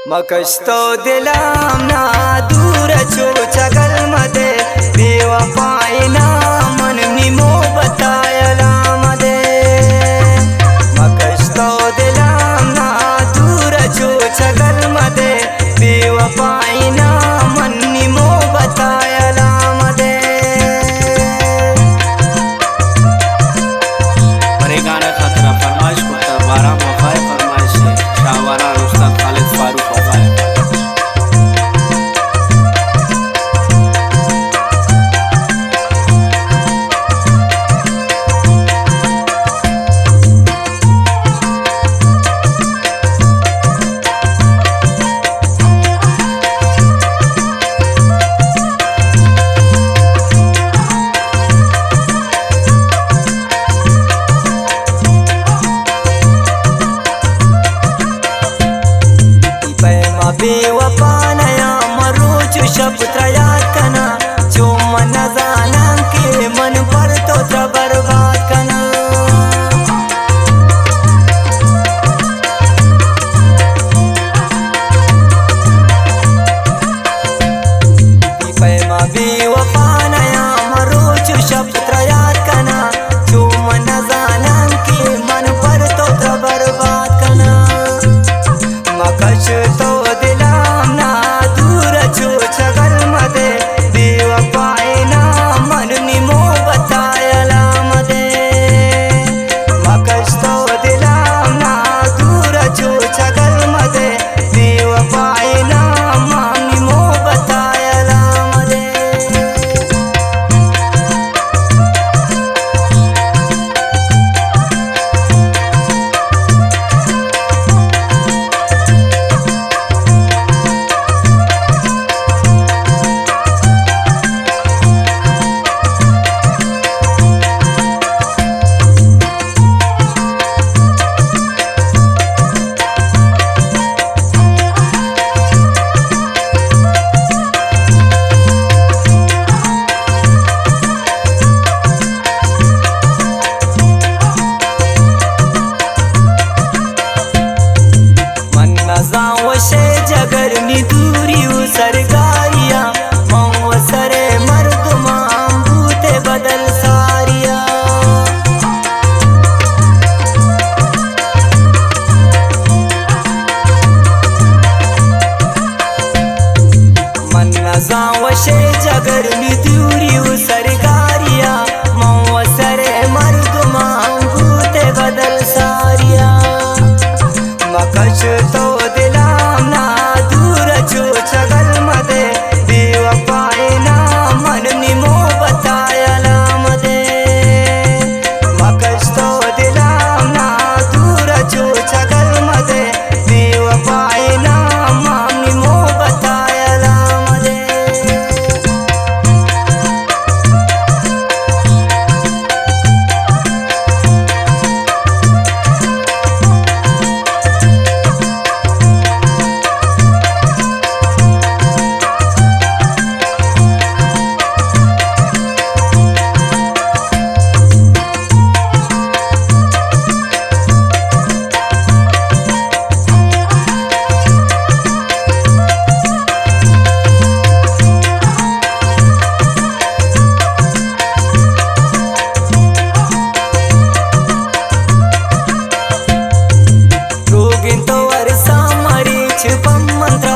मकस्तो दिलाम ना दूर छो चगल मदे बेवफाईना मन निमो बतायला मदे मकस्तो दिलाम ना दूर छो चगल मदे बेवफाईना मन निमो बतायला मदे। परे गाना खतरा फरमाइश कुत्ता 12 वफाए फरमाइश है शाहवारा उस्ताद खालिद फारूक वफाए। बेवफा नया मरोच शब्द याद कना जो मन जाना के मन पर तो बर्बाद कना। बेवफा नया मरोच शब्द याद कना जो मन जाना के मन पर तो बर्बाद कना। मकश तो जगर नी दूरी सरगारिया सरे मर्द मांगूते बदल सारिया। मन जावशे जगर नी दूरी सरगारिया सरे मर्द मांगूते बदल सारिया। मकश तो मंत्र